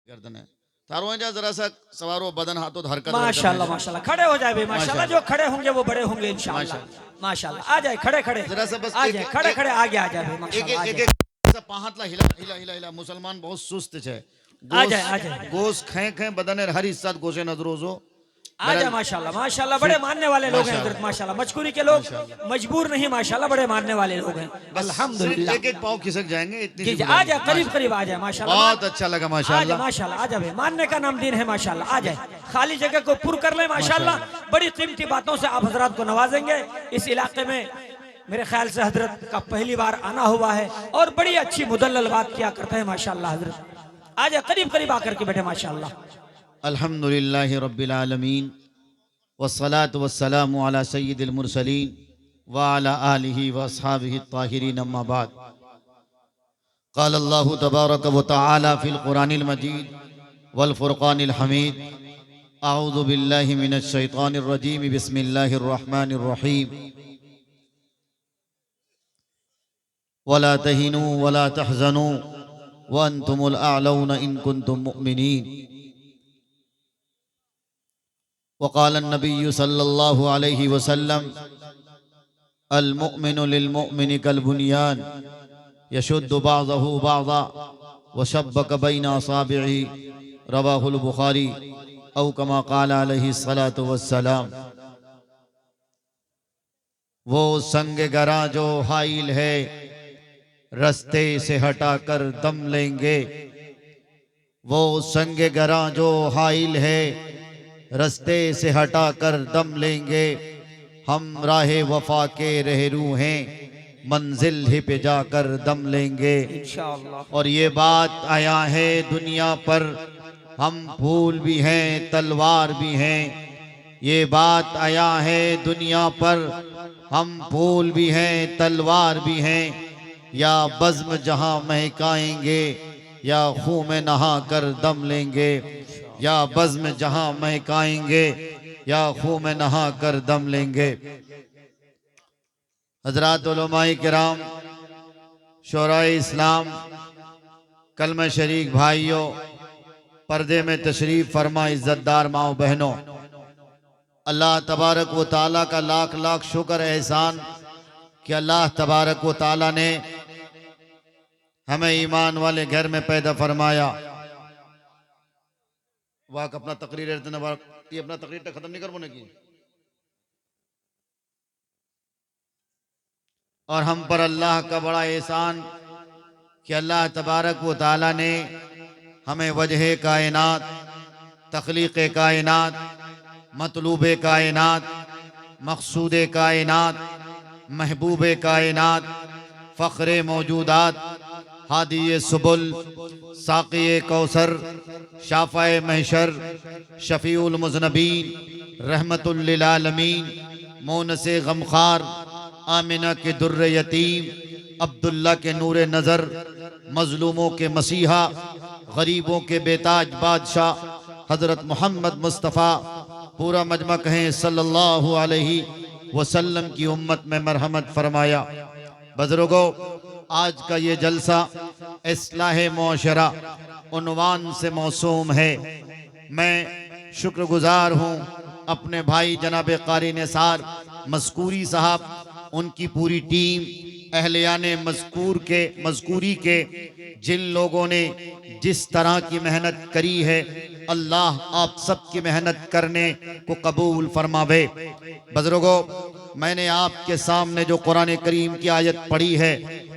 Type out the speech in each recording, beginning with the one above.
गर्दन है तारो जा जरा सा सवारो बदन हाथों हरकत माशाल्लाह माशाल्लाह खड़े हो जाए भाई माशाल्लाह जो खड़े होंगे वो बड़े होंगे इंशाल्लाह माशाल्लाह आ जाए खड़े खड़े जरा सा बस आ जाए खड़े खड़े आगे आ जाए भाई एक माशाल्लाह एक एक पाहतला हिला हिला हिला हिला मुसलमान बहुत सुस्त है आ जाए गोश खे खे बदन हर हिस्सा गोशे नजरों जो आ जाए माशाल्लाह माशाल्लाह बड़े मानने वाले लोग हैं हजरत माशाल्लाह मजकूरी के लोग मजबूर नहीं माशाल्लाह बड़े मानने वाले लोग हैं अल्हम्दुलिल्लाह एक एक पाँव खिसक जाएंगे इतनी जी आ जाए करीब करीब आ जाए माशाल्लाह बहुत अच्छा लगा माशाल्लाह माशाल्लाह आ जाए मानने का नाम दीन है माशाल्लाह आ जाए खाली जगह को पुर कर ले माशाल्लाह बड़ी कीमती बातों से आप हजरात को नवाजेंगे इस इलाके में मेरे ख्याल से हजरत का पहली बार आना हुआ है और बड़ी अच्छी मुदल्लल बात किया करते हैं माशाल्लाह हजरत आ जाए करीब करीब आकर के बैठे माशाल्लाह अल्हम्दुलिल्लाहि रब्बिल आलमीन वस्सलातु वस्सलामु अला सय्यिदिल मुरसलीन व अला आलिहि व अस्हाबिहि त्ताहिरीन अम्मा बाद क़ाल अल्लाहु तबारक व तआला फ़िल क़ुरानिल मजीद वल फ़ुरक़ानिल हमीद अऊज़ु बिल्लाहि मिनश शैतानिर रजीम बिस्मिल्लाहिर रहमानिर रहीम वला तहिनू वला तहज़नू व अंतुमुल अअलौना इन कुंतुम मुमिनीन वक़ाल अन्नबिय्यु सल्लल्लाहु अलैहि वसल्लम अल मुअमिनु लिल मुअमिनि कल बुनियान यशुद्दु बाज़हु बाज़ा व शब्बक बैन असाबि'i रवाहुल बुखारी औ कमा क़ाल अलैहि सलातु वस्सलाम। वो संग गरा जो हाइल है रस्ते से हटाकर दम लेंगे, वो संग गरा जो हाइल है रस्ते से हटाकर दम लेंगे, हम राहे वफा के रहरू हैं मंजिल ही पे जाकर दम लेंगे इंशाअल्लाह। और ये बात आया है दुनिया पर हम फूल भी हैं तलवार भी हैं, ये बात आया है दुनिया पर हम फूल भी हैं तलवार भी हैं, या बज़्म जहां महकाएंगे या खून में नहा कर दम लेंगे, या बज़्म जहां महकाएंगे या खून में नहा कर दम लेंगे। हज़रात उलमाए किराम शोराए इस्लाम कलमा शरीक भाइयों पर्दे में तशरीफ फरमा इज्जतदार माओ बहनों, अल्लाह तबारक व ताला का लाख लाख शुक्र एहसान कि अल्लाह तबारक व ताला ने हमें ईमान वाले घर में पैदा फरमाया। वाक अपना तकरीर अपना तकरीर तक खत्म नहीं कर बोने की, और हम पर अल्लाह का बड़ा एहसान कि अल्लाह तबारक व ताला ने हमें वजह कायनात, तख्लीक़ कायनात, मतलूब कायनात, मकसूद कायनात, महबूब कायनात, फ़ख्र मौजूदात, हादी सुबुल, साक़ी कौसर, शाफ़ाए महशर, शफ़ीउल मुज़नबीन, रहमतुल लिल आलमीन, मोनसे गमखार, आमिना के दुर्र यतीम, अब्दुल्ला के नूर नज़र, मज़लूमों के मसीहा, गरीबों के बेताज बादशाह हज़रत मोहम्मद मुस्तफ़ा पूरा मजमा कहें सल्लल्लाहु अलैहि वसल्लम की उम्मत में मरहमत फरमाया। बुज़ुर्गों, आज का ये जलसा इस्लाह मुआशरा उन्वान से मौसूम है। मैं शुक्रगुजार हूँ अपने भाई जनाब कारी निसार मज़कूरी साहब, उनकी पूरी टीम, अहलियाने मज़कूरी के जिन लोगों ने जिस तरह की मेहनत करी है, अल्लाह आप सबकी मेहनत करने को कबूल फरमावे। बुज़ुर्गों, मैंने आपके सामने जो कुरान करीम की आयत पढ़ी है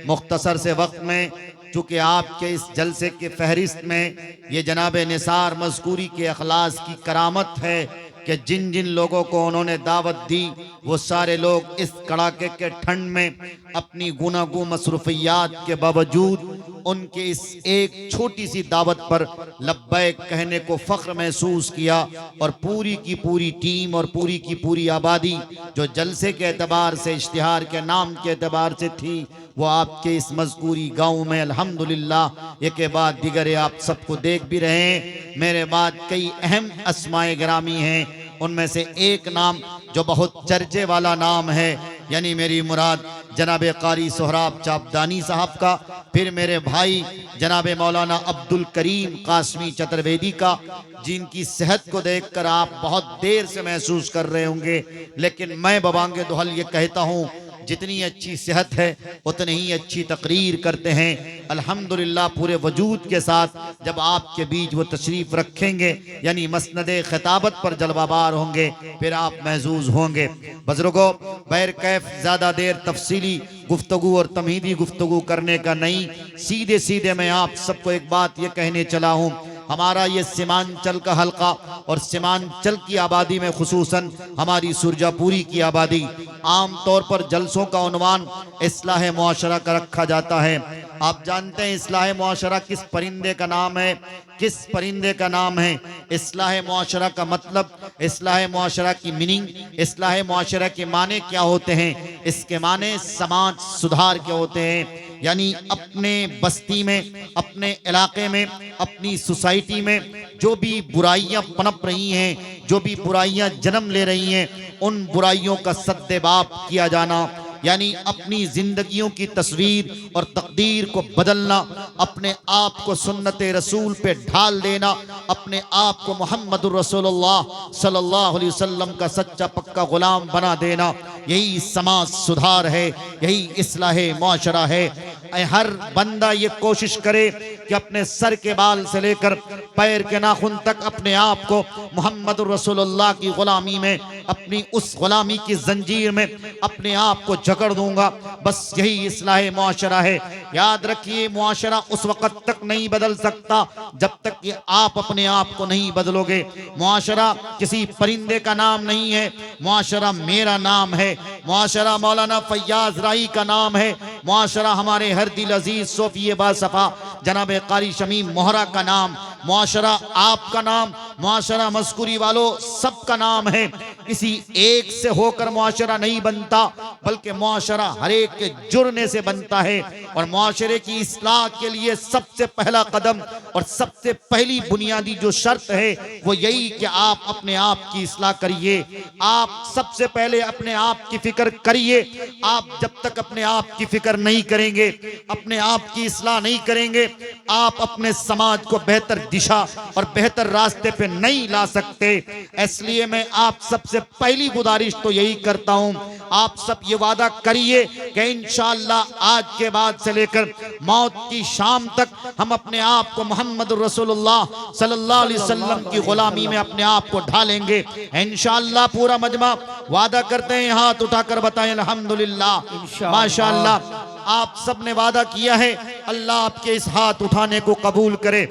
मुख्तसर से वक्त में, चूँकि आपके इस जलसे के फहरिस्त में ये जनाब निसार मज़कूरी के अखलास की करामत है कि जिन जिन लोगों को उन्होंने दावत दी वो सारे लोग इस कड़ाके के ठंड में अपनी गुनागू मसरूफियात के बावजूद उनके इस एक छोटी सी दावत पर लब्बैक कहने को फ़ख्र महसूस किया, और पूरी की पूरी टीम और पूरी की पूरी आबादी जो जलसे के एतबार से, इश्तिहार के नाम के एतबार से थी, वो आपके इस मज़कूरी गाँव में अल्हम्दुलिल्लाह एक के बाद दिगरे आप सबको देख भी रहे हैं। मेरे बाद कई अहम अस्माए गिरामी हैं, उनमें से एक नाम जो बहुत चर्चे वाला नाम है, यानी मेरी मुराद जनाब कारी सोहराब चापदानी साहब का, फिर मेरे भाई जनाब मौलाना अब्दुल करीम कासमी चतुर्वेदी का, जिनकी सेहत को देखकर आप बहुत देर से महसूस कर रहे होंगे, लेकिन मैं बबांगे दुहल ये कहता हूँ जितनी अच्छी सेहत है उतनी ही अच्छी तकरीर करते हैं। अल्हम्दुलिल्लाह पूरे वजूद के साथ जब आपके बीच वो तशरीफ़ रखेंगे यानी मसनदे खिताबत पर जलवाबार होंगे, फिर आप महजूज होंगे। बुजुर्गों, बैर कैफ ज़्यादा देर तफसीली गुफ्तगू और तमहीदी गुफ्तगू करने का नहीं, सीधे सीधे मैं आप सबको एक बात ये कहने चला हूँ, हमारा ये सीमांचल का हल्का और सीमांचल की आबादी में खुसूसन हमारी सुरजापुरी की आबादी, आम तौर पर जलसों का उन्वान इस्लाह मुआशरा का रखा जाता है। आप जानते हैं इस्लाह मुआशरा किस परिंदे का नाम है? किस परिंदे का नाम है? इस्लाह मुआशरा का मतलब, इस्लाह मुआशरा की मीनिंग, इस्लाह मुआशरा के माने क्या होते हैं? इसके माने समाज सुधार के होते हैं, यानी अपने बस्ती में, अपने इलाके में, अपनी सोसाइटी में जो भी बुराइयां पनप रही हैं, जो भी बुराइयां जन्म ले रही हैं, उन बुराइयों का सद्देबाप किया जाना, यानी अपनी जिंदगियों की तस्वीर और तकदीर को बदलना, अपने आप को सुन्नत रसूल पे ढाल देना, अपने आप को मोहम्मदुर रसूलुल्लाह सल्लल्लाहु अलैहि वसल्लम का सच्चा पक्का गुलाम बना देना, यही समाज सुधार है, यही इस्लाह मुआशरा है। हर बंदा ये कोशिश करे कि अपने सर के बाल से लेकर पैर के नाखून तक अपने आप को मोहम्मदुर रसूलुल्लाह की गुलामी में, अपनी उस गुलामी की जंजीर में अपने आप को जकड़ दूंगा, बस यही इस्लाह मुआशरा है। याद रखिए, मुआशरा उस वक़्त तक नहीं बदल सकता जब तक कि आप अपने आप को नहीं बदलोगे। मुआशरा किसी परिंदे का नाम नहीं है, मुआशरा मेरा नाम है, मुआशरा मौलाना फैयाज राई का नाम है, मुआशरा हमारे हर दिल अजीज सोफी बासफा जनाब कारी शमीम मोहरा का नाम, मुआशरा आपका नाम, मुआशरा मस्कुरी वालों सबका नाम है। किसी एक से होकर मुआशरा नहीं बनता, बल्कि मुआशरा हर एक के जुड़ने से बनता है। और मुआशरे की इस्लाह के लिए सबसे पहला कदम और सबसे पहली बुनियादी जो शर्त है वो यही कि आप अपने आप की इस्लाह करिए। आप सबसे पहले अपने आप की फिक्र करिए। आप जब तक अपने आप की फिक्र नहीं करेंगे, अपने आप की इस्लाह नहीं करेंगे, आप अपने समाज को बेहतर दिशा और बेहतर रास्ते पे नहीं ला सकते। इसलिए मैं आप सबसे पहली गुजारिश तो यही करता हूं, आप सब ये वादा करिए कि इंशाअल्लाह आज के बाद से लेकर मौत की शाम तक हम अपने आप को मोहम्मद रसूलुल्लाह सल्लल्लाहु अलैहि वसल्लम की गुलामी में अपने आप को ढालेंगे इंशाअल्लाह। पूरा मजमा वादा करते हैं, हाथ उठाकर बताएं अल्हम्दुलिल्लाह माशाअल्लाह। आप सब ने वादा किया है, अल्लाह आपके इस हाथ उठाने को कबूल करे।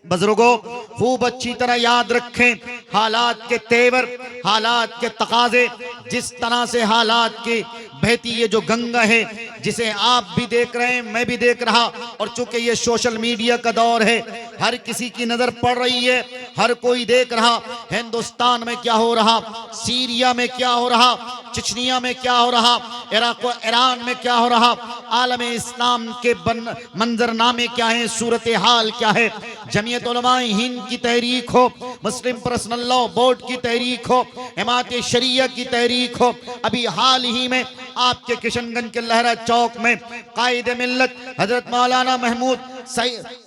बुजुर्गों, खूब अच्छी तरह याद रखें, हालात के तेवर, हालात के तकाजे, जिस तरह से हालात की बहती ये जो गंगा है, जिसे आप भी देख रहे हैं, मैं भी देख रहा, और चूंकि ये सोशल मीडिया का दौर है, हर किसी की नजर पड़ रही है, हर कोई देख रहा हिंदुस्तान में क्या हो रहा, सीरिया में क्या हो रहा, चिचनिया में क्या हो रहा, इराक व ईरान में क्या हो रहा, आलम इस्लाम के मंजरनामे क्या है, सूरत हाल क्या है। जमीयत उलमाए हिंद की तहरीक हो, मुस्लिम पर्सनल लॉ बोर्ड की तहरीक हो, जमात शरिया की तहरीक हो, अभी हाल ही में आपके किशनगंज के लहरा चौक में कायद मिल्लत हजरत मौलाना महमूद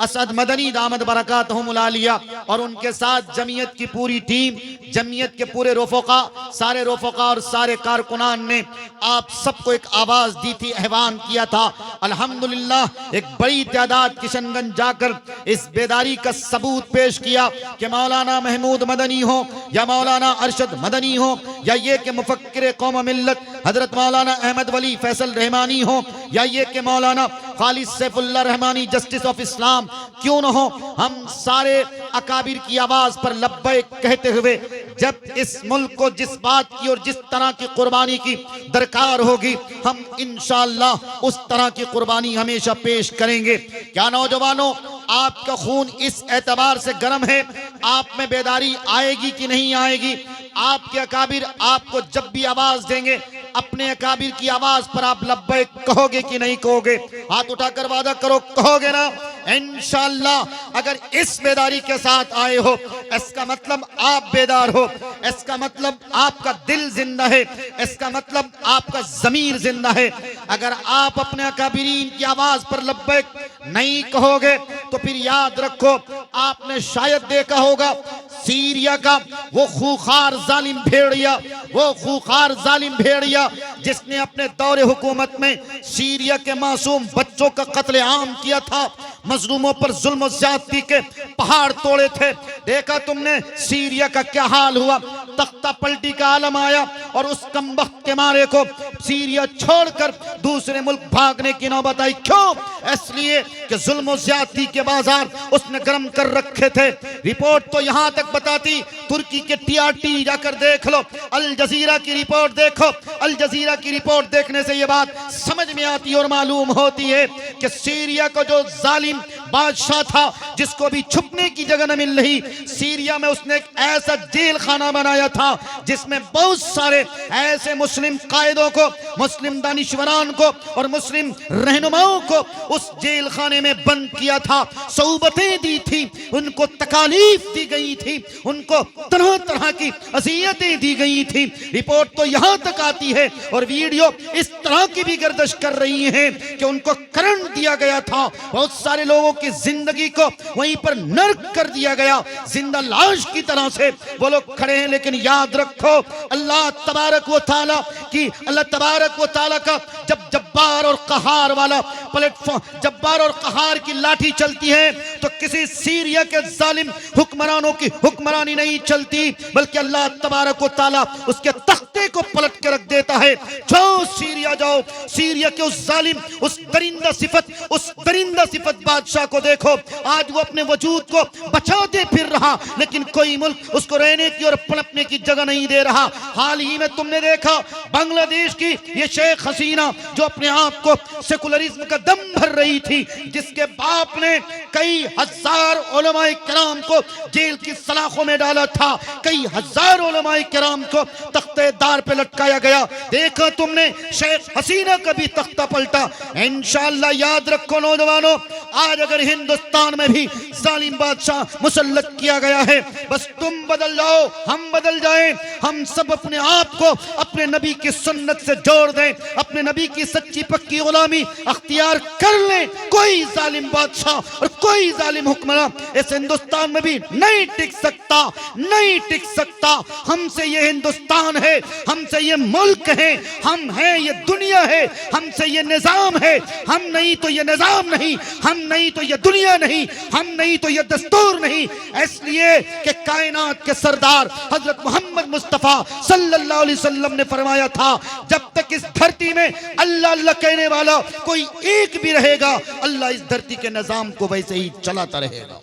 असद मदनी दामद बरकातहुमुल आलिया और उनके साथ जमीयत की पूरी टीम, जमीयत के पूरे रोफोका, सारे रोफोका और सारे कारकुनान ने आप सबको एक आवाज दी थी, आह्वान किया था। अल्हम्दुलिल्लाह एक बड़ी तादाद किशनगंज जाकर इस बेदारी का सबूत पेश किया कि मौलाना महमूद मदनी हो या मौलाना अरशद मदनी हो या ये कि मुफक्किर कौम मिल्लत हजरत मौलाना अहमद वली फैसल रहमानी हो या ये कि मौलाना Khalid Saifullah Rahmani justice of Islam क्यों न हो, हम सारे अकाबिर की आवाज पर लब्बैक कहते हुए जब इस मुल्क को जिस बात की और जिस तरह की कुर्बानी की दरकार होगी, हम इंशाअल्लाह उस तरह की कुर्बानी हमेशा पेश करेंगे। क्या नौजवानों, आपका खून इस एतबार से गर्म है, आप में बेदारी आएगी कि नहीं आएगी? आपके अकाबिर आपको जब भी आवाज देंगे, अपने अकाबिर की आवाज पर आप लब्बैक कहोगे कि नहीं कहोगे? हाथ उठाकर वादा करो, कहोगे ना? इंशाअल्लाह अगर इस बेदारी के साथ आए हो, इसका मतलब आप बेदार हो, इसका मतलब आपका दिल जिंदा है, इसका मतलब आपका ज़मीर जिंदा है। अगर आप अपने अकाबिरीन की आवाज पर लब्बैक नहीं कहोगे तो फिर याद रखो, आपने शायद देखा होगा सीरिया का वो खूंखार जालिम भेड़िया, वो खूंखार जालिम भेड़िया जिसने अपने दौरे हुकूमत में सीरिया के मासूम बच्चों का कत्ले आम किया था, मजलूमों पर जुल्म और ज्यादती के पहाड़ तोड़े थे। देखा तुमने सीरिया का क्या हाल हुआ, तख्ता पलटी का आलम आया और उस कमबख्त के मारे को सीरिया छोड़कर दूसरे मुल्क भागने की नौबत आई। क्यों? इसलिए कि जुल्म और ज्यादती के बाजार उसने गर्म कर रखे थे। रिपोर्ट तो यहां तक बताती, तुर्की के TRT जाकर देख लो, अल जजीरा की रिपोर्ट देखो, अल जजीरा की रिपोर्ट देखने से यह बात समझ में आती और मालूम होती है कि सीरिया का जो जालिम बादशाह था जिसको भी छुपने की जगह न मिल रही, सीरिया में उसने एक ऐसा जेल खाना बनाया था जिसमें बहुत सारे ऐसे मुस्लिम कायदों को, मुस्लिम दानिशवरान को और मुस्लिम रहनुमाओं को उस जेल खाने में बंद किया था। सौबतें दी थी, उनको तकालीफ दी गई थी, उनको तरह तरह की अज़ियतें दी गई थी। रिपोर्ट तो यहां तक आती है और वीडियो इस तरह की भी गर्दिश कर रही है कि उनको करंट दिया गया था, बहुत सारे लोगों की जिंदगी को वहीं पर नर्क कर दिया गया, जिंदा लाश की तरह से वो लोग खड़े हैं। लेकिन याद रखो, अल्लाह तबारक व तआला की, अल्लाह तबारक व तआला का जब जब्बार और कहार वाला प्लेटफॉर्म, जब्बार और कहार की लाठी चलती है तो किसी सीरिया के जालिम हुक्मरानों की हुक्मरानी नहीं चलती, बल्कि अल्लाह तबारक व तआला उसके तख्ते को पलट के रख देता है। जाओ सीरिया, जाओ सीरिया के उस जालिम, उस दरिंदा सिफत बादशाह को देखो। आज वो अपने वजूद को बचाते फिर रहा, लेकिन कोई मुल्क उसको रहने की और पनपने की जगह नहीं दे रहा। हाल ही में तुमने देखा बांग्लादेश की ये शेख हसीना जो अपने आप को सेकुलरिज्म का दम भर रही थी, जिसके बाप ने कई हजार उलमाए किराम को जेल की सलाखों में डाला था, कई हजार उलमाए किराम को तख्तेदार पे लटकाया गया। देखा तुमने शेख हसीना का भी तख्ता पलटा। इंशाअल्लाह याद रखो नौजवानों, आज अगर हिंदुस्तान में भी जालिम बादशाह मुसल्लत किया गया है, बस तुम बदल जाओ, हम बदल जाएं, हम सब अपने आप को अपने नबी की सुन्नत से जोड़ दें, अपने नबी की सच्ची पक्की गुलामी अख्तियार कर लें। कोई जालिम बादशाह और कोई जालिम हुक्मरान इस हिंदुस्तान में भी नहीं टिक सकता, नहीं टिक सकता। हमसे ये हिंदुस्तान है, हमसे ये मुल्क है, हम हैं ये दुनिया है, हमसे ये निजाम है। हम नहीं तो ये निजाम नहीं, हम नहीं तो ये दुनिया नहीं, हम नहीं तो ये दस्तूर नहीं। इसलिए कि कायनात के सरदार हजरत मोहम्मद मुस्तफा सल्लल्लाहु अलैहि वसल्लम ने फरमाया था, जब तक इस धरती में अल्लाह अल्लाह कहने वाला कोई एक भी रहेगा, अल्लाह इस धरती के निजाम को वैसे ही चलाता रहेगा।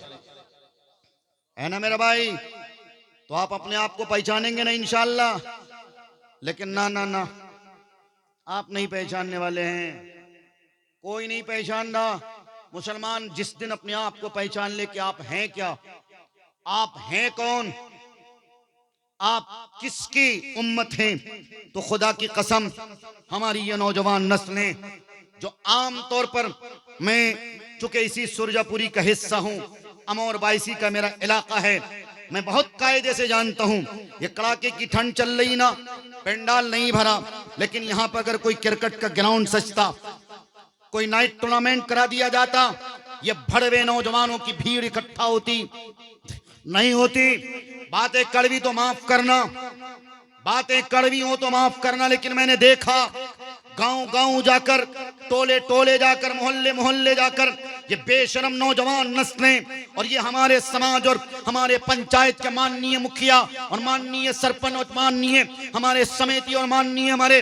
है ना मेरा भाई? तो आप अपने आप को पहचानेंगे ना इंशाअल्लाह, लेकिन ना ना ना, आप नहीं पहचानने वाले हैं, कोई नहीं पहचान रहा। मुसलमान जिस दिन अपने आप को पहचान ले कि आप हैं क्या, आप हैं कौन, आप किसकी उम्मत हैं, तो खुदा की कसम हमारी ये नौजवान नस्लें जो आम तौर पर, मैं चूंकि इसी सुरजापुरी का हिस्सा हूं, अमौर बाइसी का मेरा इलाका है, मैं बहुत कायदे से जानता हूं। ये कड़ाके की ठंड चल रही ना, पंडाल नहीं भरा, लेकिन यहां पर अगर कोई क्रिकेट का ग्राउंड सजता, कोई नाइट टूर्नामेंट करा दिया जाता, ये भड़वे नौजवानों की भीड़ इकट्ठा होती नहीं होती। बातें कड़वी तो माफ करना, बातें कड़वी हो तो माफ करना, लेकिन मैंने देखा गांव गांव जाकर, टोले टोले जाकर, मोहल्ले मोहल्ले जाकर ये बेशरम नौजवान नस्लें और ये हमारे समाज और हमारे पंचायत के माननीय मुखिया और माननीय सरपंच और माननीय हमारे समिति और माननीय हमारे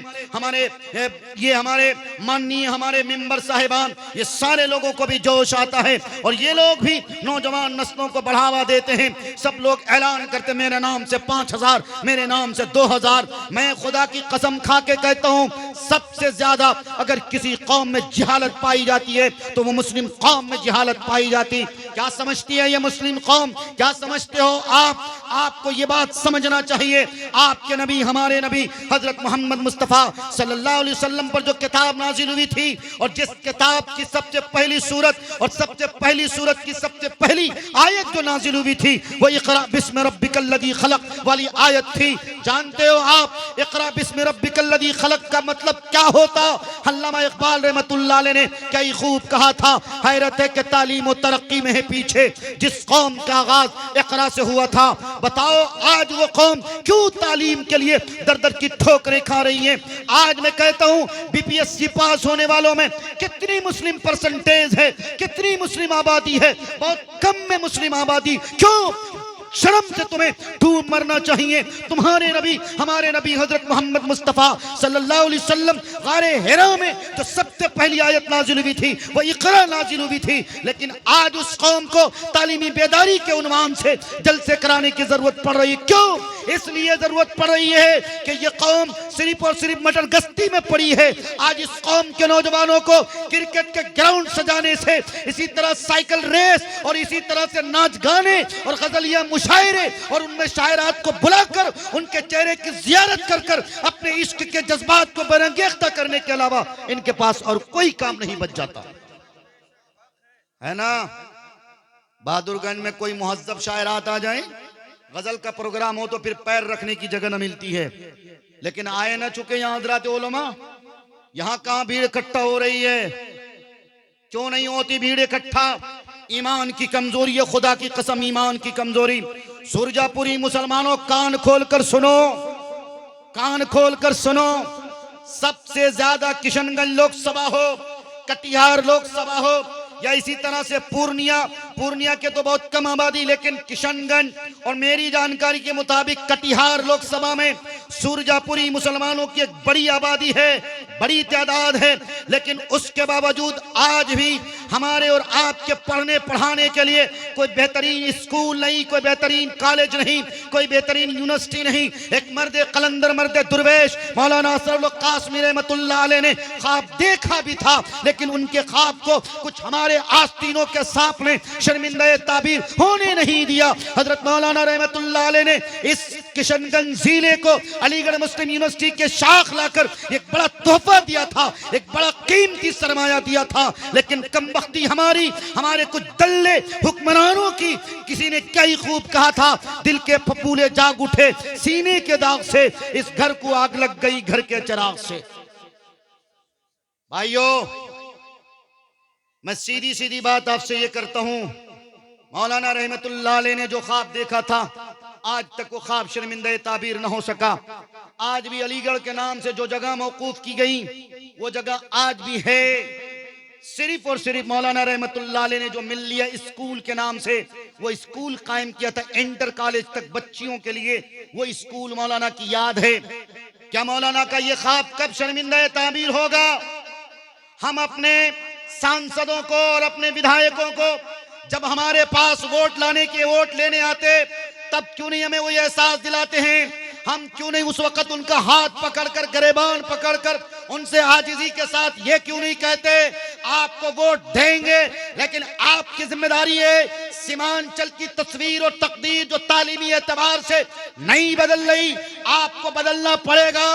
माननीय हमारे मेंबर साहिबान, ये सारे लोगों को भी जोश आता है और ये लोग भी नौजवान नस्लों को बढ़ावा देते हैं। सब लोग ऐलान करते मेरे नाम से 5000, मेरे नाम से 2000। मैं खुदा की कसम खा के कहता हूँ, सबसे ज्यादा अगर किसी कौम में जहालत पाई जाती है तो वो मुस्लिम कौम में जहालत पाई जाती। क्या समझती है ये मुस्लिम कौम, क्या समझते हो आप? आपको ये बात समझना चाहिए, आपके नबी, हमारे नबी हजरत मोहम्मद मुस्तफ़ा सल्लल्लाहु अलैहि वसल्लम पर जो किताब नाजिल हुई थी, और जिस किताब की सबसे पहली सूरत और सबसे पहली सूरत की सबसे पहली आयत जो नाजिल हुई थी, वो इक़रा बिस्मि रब्बिकल्लज़ी खलक़ वाली आयत थी। जानते हो आप इक़रा बिस्मि रब्बिकल्लज़ी खलक़ का मतलब क्या होता? अल्लामा इक़बाल रहमतुल्लाह अलैह ने क्या ही खूब कहा था, हैरत है कि तालीम और तरक्की में है पीछे जिस कौम का आगाज इक़रा से हुआ था। बताओ आज वो कौम क्यों तालीम के लिए दर दर की ठोकरें खा रही है? आज मैं कहता हूं बीपीएससी पास होने वालों में कितनी मुस्लिम परसेंटेज है, कितनी मुस्लिम आबादी है? बहुत कम में मुस्लिम आबादी। क्यों? शर्म से तुम्हें डूब मरना चाहिए। तुम्हारे नबी, हमारे नबी हजरत मोहम्मद मुस्तफ़ा सल्लल्लाहु अलैहि वसल्लम गारे हिरा में जो सबसे पहली आयत नाजिल हुई थी वो इक़रा नाजिल हुई थी, लेकिन आज उस कौम को तालीमी बेदारी के उन्वान से जलसे कराने की जरूरत पड़ रही है। क्यों? इसलिए जरूरत पड़ रही है कि ये कौम सिर्फ और सिर्फ मटर गश्ती में पड़ी है। आज इस कौम के नौजवानों को क्रिकेट के ग्राउंड सजाने से, इसी तरह साइकिल रेस और इसी तरह से नाच गाने और गजलिया शायरे और उनमें शायरात को बुलाकर उनके चेहरे की जियारत कर कर अपने इश्क के जज्बात को बरंगेख्ता करने के अलावा इनके पास और कोई काम नहीं बच जाता है ना। बहादुरगंज में कोई मुहज्जब शायरात आ जाए, गजल का प्रोग्राम हो तो फिर पैर रखने की जगह न मिलती है। लेकिन आए ना चुके यहाँ हजरात उलमा, यहाँ कहां भीड़ इकट्ठा हो रही है? क्यों नहीं होती भीड़ इकट्ठा? ईमान की कमजोरी है, खुदा की कसम ईमान की कमजोरी। सुरजापुरी मुसलमानों कान खोलकर सुनो, कान खोलकर सुनो। सबसे ज्यादा किशनगंज लोकसभा हो, कटिहार लोकसभा हो या इसी तरह से पूर्णिया के तो बहुत कम आबादी, लेकिन किशनगंज और मेरी जानकारी के मुताबिक कटिहार लोकसभा में सुरजापुरी मुसलमानों की एक बड़ी आबादी है, बड़ी तादाद है। लेकिन उसके बावजूद आज भी हमारे और आपके पढ़ने पढ़ाने के लिए कोई बेहतरीन स्कूल नहीं, कोई बेहतरीन कॉलेज नहीं, कोई बेहतरीन यूनिवर्सिटी नहीं। एक मर्द कलंदर, मर्द दुर्वेश मौलाना असरुल कासमी रहमतुल्लाह अलैह ने ख्वाब देखा भी था, लेकिन उनके ख्वाब को कुछ हमारे आस्तीनों के सांप ने शर्मिंदा ताबीर होने नहीं दिया। हजरत मौलाना रहमतुल्लाह अलैह ने इस किशनगंज जिले को अलीगढ़ मुस्लिम यूनिवर्सिटी के शाख लाकर एक बड़ा तोहफा दिया था, एक बड़ा कीमती सरमाया दिया था। लेकिन कमबख्ती हमारे कुछ दल्ले हुक्मरानों की, किसी ने क्या ही खूब कहा था, दिल के फपूले जाग उठे सीने के दाग से, इस घर को आग लग गई घर के चिराग से। भाइयों, मैं सीधी सीधी बात आपसे ये करता हूं, मौलाना रहमतुल्लाह अलैह ने जो ख्वाब देखा था आज तक वो ख्वाब शर्मिंदा ताबीर न हो सका। आज भी अलीगढ़ के नाम से जो जगह मौकूफ की गई वो जगह आज भी है। सिर्फ और सिर्फ मौलाना रहमतुल्लाह अलैह ने जो मिल्लिया स्कूल के नाम से वो स्कूल कायम किया था, इंटर कॉलेज तक बच्चियों के लिए, वो स्कूल मौलाना की याद है। क्या मौलाना का ये ख्वाब कब शर्मिंदा ताबीर होगा? हम अपने सांसदों को और अपने विधायकों को जब हमारे पास वोट लेने आते, तब क्यों नहीं हमें वो एहसास दिलाते हैं? हम क्यों नहीं उस वक्त उनका हाथ पकड़कर, गरेबान पकड़कर उनसे आजिजी के साथ ये क्यों नहीं कहते आपको वोट देंगे, लेकिन आपकी जिम्मेदारी है सीमांचल की तस्वीर और तकदीर जो तालीमी एतबार से नहीं बदल रही, आपको बदलना पड़ेगा।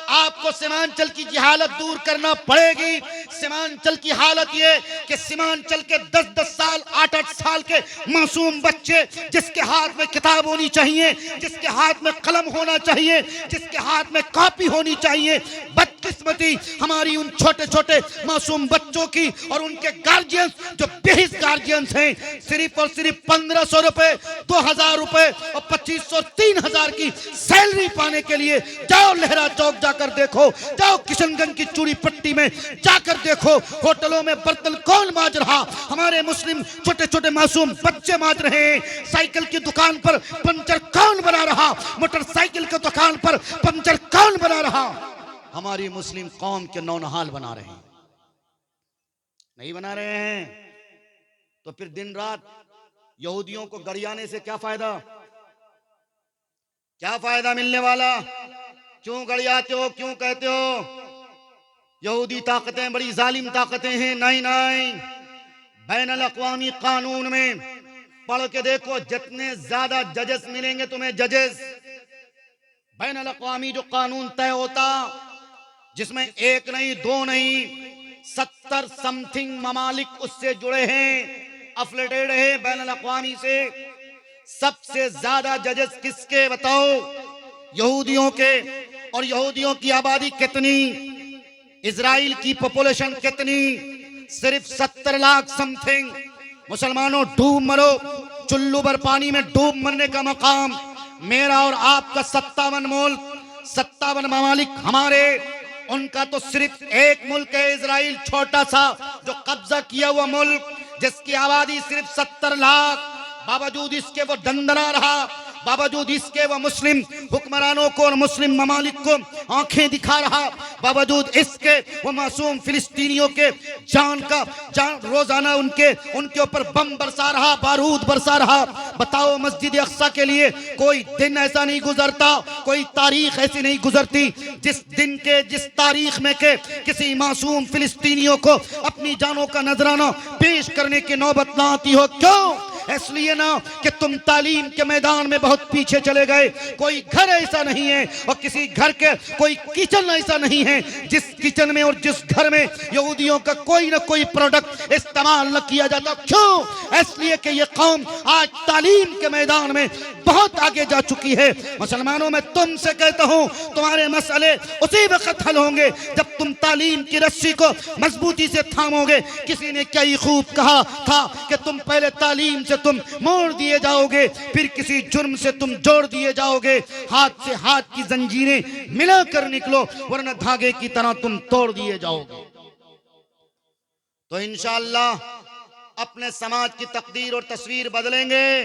आपको सीमांचल की हालत दूर करना पड़ेगी। सीमांचल की हालत ये कि सीमांचल के 10-10 साल, 8-8 साल के मासूम बच्चे, जिसके हाथ में किताब होनी चाहिए, जिसके हाथ में कलम होना चाहिए, जिसके हाथ में कॉपी होनी चाहिए, बदकिस्मती हमारी उन छोटे छोटे मासूम बच्चों की और उनके गार्जियंस जो बेहिस गार्जियंस हैं, सिर्फ और सिर्फ 1500 रुपए, 2000 रुपए और 2500, 3000 की सैलरी पाने के लिए जाओ लहरा चौक जाकर देखो, जाओ किशनगंज की चूड़ी पट्टी में जाकर देखो, होटलों में बर्तन कौन मांज रहा? हमारे मुस्लिम छोटे छोटे मासूम बच्चे मांज रहे हैं। साइकिल की दुकान पर पंचर कौन बना रहा? मोटरसाइकिल की दुकान पर पंचर कौन बना रहा? हमारी मुस्लिम कौम के नौनहाल बना रहे हैं। नहीं बना रहे हैं तो फिर दिन रात यहूदियों को गरियाने से क्या फायदा? क्या फायदा मिलने वाला? क्यों गरियाते हो? क्यों कहते हो यहूदी ताकतें बड़ी जालिम ताकतें हैं? नहीं नहीं, बैनुल अक़वामी कानून में पढ़ के देखो, जितने ज्यादा जजेस मिलेंगे तुम्हें, जजेस, बैनुल अक़वामी जो कानून तय होता, जिसमें एक नहीं दो नहीं 70 समथिंग ममालिक उससे जुड़े हैं, अफिलिएटेड है बैनुल अक़वामी से। सबसे ज्यादा जजेस किसके बताओ? यहूदियों के। और यहूदियों की आबादी कितनी? इजराइल की पॉपुलेशन कितनी? सिर्फ 70 लाख समथिंग। मुसलमानों डूब मरो, चुल्लू भर पानी में डूब मरने का मकाम मेरा और आपका 57 मुल्क, 57 ममालिक हमारे। उनका तो सिर्फ एक मुल्क है इजराइल, छोटा सा जो कब्जा किया हुआ मुल्क, जिसकी आबादी सिर्फ 70 लाख। बावजूद इसके वो दंदना रहा, बावजूद इसके वो मुस्लिम हुक्मरानों को और मुस्लिम ममालिक को आंखें दिखा रहा, बावजूद इसके वो मासूम फिलिस्तीनियों के जान रोजाना उनके ऊपर बम बरसा रहा, बारूद बरसा रहा। बताओ, मस्जिद अक्सा के लिए कोई दिन ऐसा नहीं गुजरता, कोई तारीख ऐसी नहीं गुजरती जिस दिन के, जिस तारीख में के किसी मासूम फिलिस्तीनियों को अपनी जानों का नजराना पेश करने की नौबत ना आती हो। क्यों? इसलिए ना कि तुम तालीम के मैदान में बहुत पीछे चले गए। कोई घर ऐसा नहीं है और किसी घर के कोई किचन ऐसा नहीं है जिस किचन में और जिस घर में यहूदियों का कोई ना कोई प्रोडक्ट इस्तेमाल न किया जाता। क्यों? इसलिए कि ये कौम आज तालीम के मैदान में बहुत आगे जा चुकी है। मुसलमानों, मैं तुमसे कहता हूं, तुम्हारे मसले उसी वक्त हल होंगे जब तुम तालीम की रस्सी को मजबूती से थामोगे। किसी ने क्या ही खूब कहा था कि तुम पहले तालीम से तुम मोड़ दिए जाओगे, फिर किसी जुर्म से तुम जोड़ दिए जाओगे। हाथ से हाथ की जंजीरें मिलाकर निकलो, वरना धागे की तरह तुम तोड़ दिए जाओगे। तो इंशाअल्लाह अपने समाज की तकदीर और तस्वीर बदलेंगे।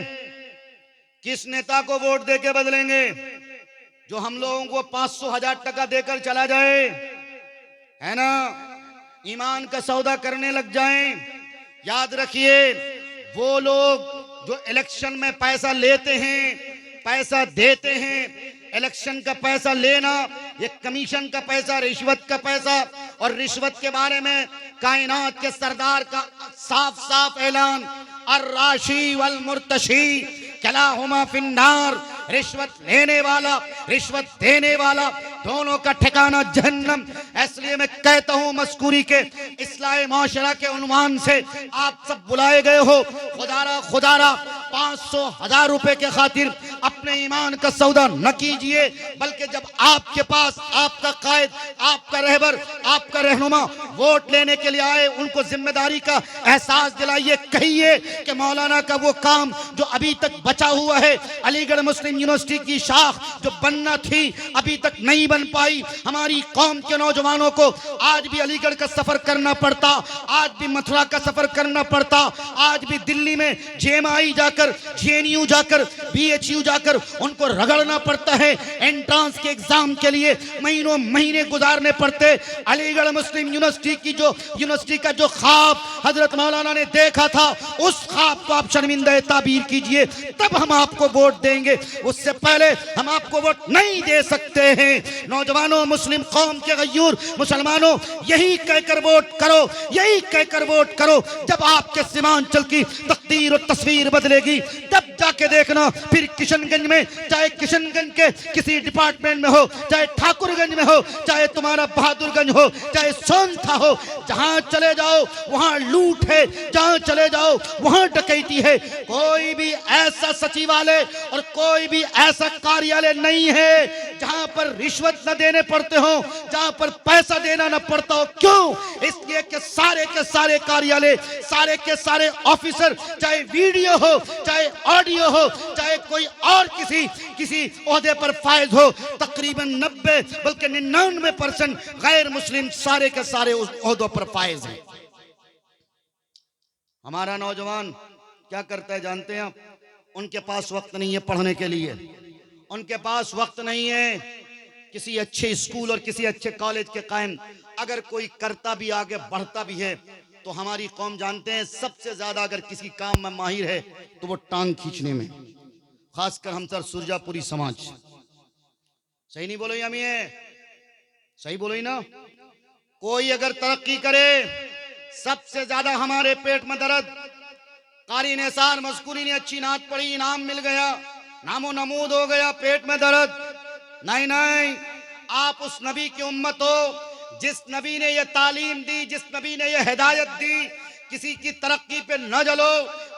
किस नेता को वोट देके बदलेंगे? जो हम लोगों को 500,000 टका देकर चला जाए, है ना, ईमान का सौदा करने लग जाएं। याद रखिए, वो लोग जो इलेक्शन में पैसा लेते हैं, पैसा देते हैं, इलेक्शन का पैसा लेना, ये कमीशन का पैसा, रिश्वत का पैसा, और रिश्वत के बारे में कायनात के सरदार का साफ साफ ऐलान, अर्राशी वल मुर्तशी कलाहुमा फिन्नार। रिश्वत लेने वाला, रिश्वत देने वाला, दोनों का ठिकाना जहन्नम। इसलिए मैं कहता हूं, मस्कूरी के इस्लाह माशरा के उन्वान से आप सब बुलाए गए हो। खुदारा 500,000 रुपए के खातिर अपने ईमान का सौदा न कीजिए, बल्कि जब आपके पास आपका कायद, आपका रहबर, आपका रहनुमा वोट लेने के लिए आए, उनको जिम्मेदारी का एहसास दिलाइए। कहिए कि मौलाना का वो काम जो अभी तक बचा हुआ है, अलीगढ़ मुस्लिम यूनिवर्सिटी की शाख जो बनना थी अभी तक नहीं बन पाई। हमारी कौम के नौजवानों को आज भी अलीगढ़ का सफर करना पड़ता, आज भी मथुरा का सफर करना पड़ता, आज भी दिल्ली में जेएमआई जाकर, जेएनयू जाकर, बीएचयू जाकर उनको रगड़ना पड़ता है। एंट्रांस के एग्जाम के लिए महीनों महीने गुजारने पड़ते। अलीगढ़ मुस्लिम यूनिवर्सिटी का जो ख्वाब हजरत मौलाना ने देखा था, उस ख्वाब को आप शर्मिंदा ताबीर कीजिए, तब हम आपको वोट देंगे। उससे पहले हम आपको वोट नहीं दे सकते हैं। नौजवानों, मुस्लिम कौम के गयूर मुसलमानों, यही कहकर वोट करो, यही कहकर वोट करो। जब आपके सीमांचल की तकदीर और तस्वीर बदलेगी, तब जाके देखना फिर किशनगंज में, चाहे किशनगंज के किसी डिपार्टमेंट में हो, चाहे ठाकुरगंज में हो, चाहे तुम्हारा बहादुरगंज हो, चाहे सोनथा हो, जहां चले जाओ वहां लूट है, जहां चले जाओ वहां डकैती है। कोई भी ऐसा सचिवालय और कोई भी ऐसा कार्यालय नहीं है जहां पर रिश्वत न देने पड़ते हो, जहां पर पैसा देना न पड़ता हो। क्यों? इसलिए कि सारे के सारे कार्यालय, सारे के सारे ऑफिसर, चाहे वीडियो हो, चाहे ऑडियो हो, चाहे कोई और किसी ओहदे पर फायज हो, तकरीबन 90 बल्कि 99% गैर मुस्लिम सारे के सारे उस ओहदों पर फायज हैं। हमारा नौजवान क्या करता है जानते हैं आप? उनके पास वक्त नहीं है पढ़ने के लिए, उनके पास वक्त नहीं है किसी अच्छे स्कूल और किसी अच्छे कॉलेज के कायम। अगर कोई करता भी, आगे बढ़ता भी है, तो हमारी कौम जानते हैं सबसे ज्यादा अगर किसी काम में माहिर है तो वो टांग खींचने में, खासकर हम सर सुरजापुरी समाज। सही नहीं बोलो यामी है? सही बोलो ही ना। कोई अगर तरक्की करे सबसे ज्यादा हमारे पेट में दर्द। कारी निसार मस्कुरी ने अच्छी नात पढ़ी, इनाम मिल गया, नामो नमूद हो गया, पेट में दर्द। नहीं नहीं, आप उस नबी की उम्मत हो जिस नबी ने ये तालीम दी, जिस नबी ने ये हिदायत दी। किसी की तरक्की पे न जलो,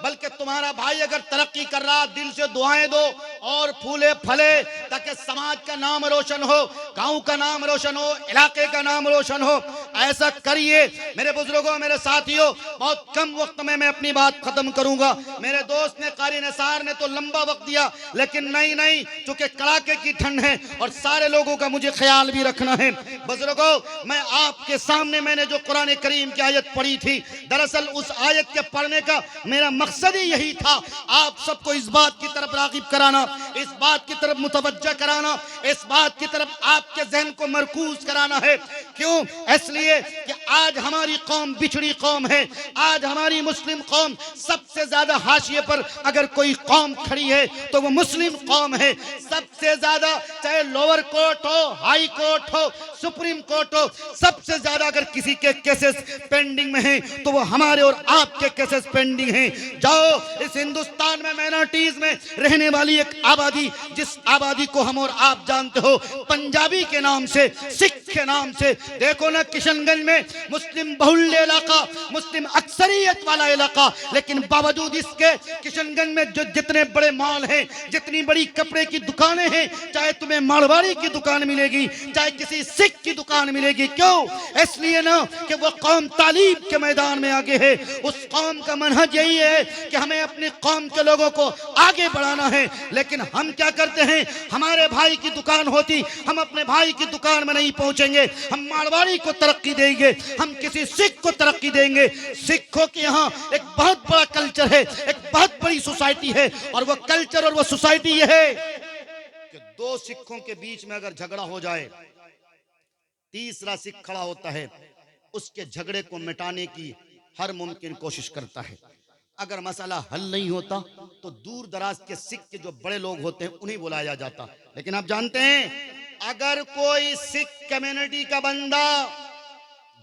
बल्कि तुम्हारा भाई अगर तरक्की कर रहा, दिल से दुआएं दो और फूले फले, ताकि समाज का नाम रोशन हो, गांव का नाम रोशन हो, इलाके का नाम रोशन हो। ऐसा करिए मेरे बुजुर्गों, मेरे साथियों। बहुत कम वक्त में मैं अपनी बात खत्म करूंगा। मेरे दोस्त ने, कारी निसार ने तो लंबा वक्त दिया, लेकिन नहीं, चूंकि कड़ाके की ठंड है और सारे लोगों का मुझे ख्याल भी रखना है। बुजुर्गों, मैं आपके सामने मैंने जो कुरान करीम की आयत पढ़ी थी, दरअसल उस आयत के पढ़ने का मेरा मकसद ही यही था, आप सबको इस बात की तरफ रागिब कराना, इस बात की तरफ मुतवज्जा कराना, इस बात की तरफ आपके जहन को मरकूज कराना है। क्यों? इसलिए कि आज हमारी कौम बिछड़ी कौम है। आज हमारी मुस्लिम कौम सबसे ज्यादा हाशिए पर अगर कोई कौम खड़ी है तो वो मुस्लिम कौम है। सबसे ज्यादा, चाहे लोअर कोर्ट हो, हाई कोर्ट हो, सुप्रीम कोर्ट हो, सबसे ज्यादा अगर किसी के केसेस पेंडिंग में हैं तो वो हमारे और आपके केसेस पेंडिंग हैं। जाओ इस हिंदुस्तान में माइनॉरिटीज में रहने वाली एक आबादी, जिस आबादी को हम और आप जानते हो पंजाबी के नाम से, सिख के नाम से, देखो ना किशनगंज में मुस्लिम बहुल्य इलाका, मुस्लिम अक्सरियत वाला इलाका, लेकिन बावजूद इसके किशनगंज में जो जितने बड़े मॉल हैं, जितनी बड़ी कपड़े की दुकानें हैं, चाहे तुम्हें मारवाड़ी की दुकान मिलेगी, चाहे किसी सिख की दुकान मिलेगी। क्यों? इसलिए ना कि वो कौम तालीम के मैदान में आगे है। उस कौम का मनहज यही है कि हमें अपनी कौम के लोगों को आगे बढ़ाना है। लेकिन हम क्या करते हैं, हमारे भाई की दुकान होती, हम अपने भाई की दुकान में नहीं पहुंचेंगे। हम मारवाड़ी को तरक्की देंगे, हम किसी सिख को तरक्की देंगे। सिखों के यहाँ एक बहुत बड़ा कल्चर है, एक बहुत बड़ी सोसाइटी है, और वो कल्चर और वो सोसाइटी ये है कि दो सिखों के बीच में अगर झगड़ा हो जाए, तीसरा सिख खड़ा होता है, उसके झगड़े को मिटाने की हर मुमकिन कोशिश करता है। अगर मसला हल नहीं होता तो दूर दराज के सिख के जो बड़े लोग होते हैं उन्हें बुलाया जाता। लेकिन आप जानते हैं, अगर कोई सिख कम्युनिटी का बंदा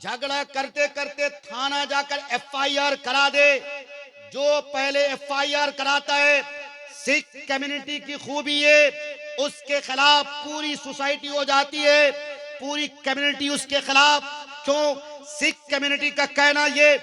झगड़ा करते करते थाना जाकर FIR करा दे, जो पहले FIR कराता है, सिख कम्युनिटी की खूबी है, उसके खिलाफ पूरी सोसाइटी हो जाती है, पूरी कम्युनिटी उसके खिलाफ। क्यों? सिख कम्युनिटी का कहना ये,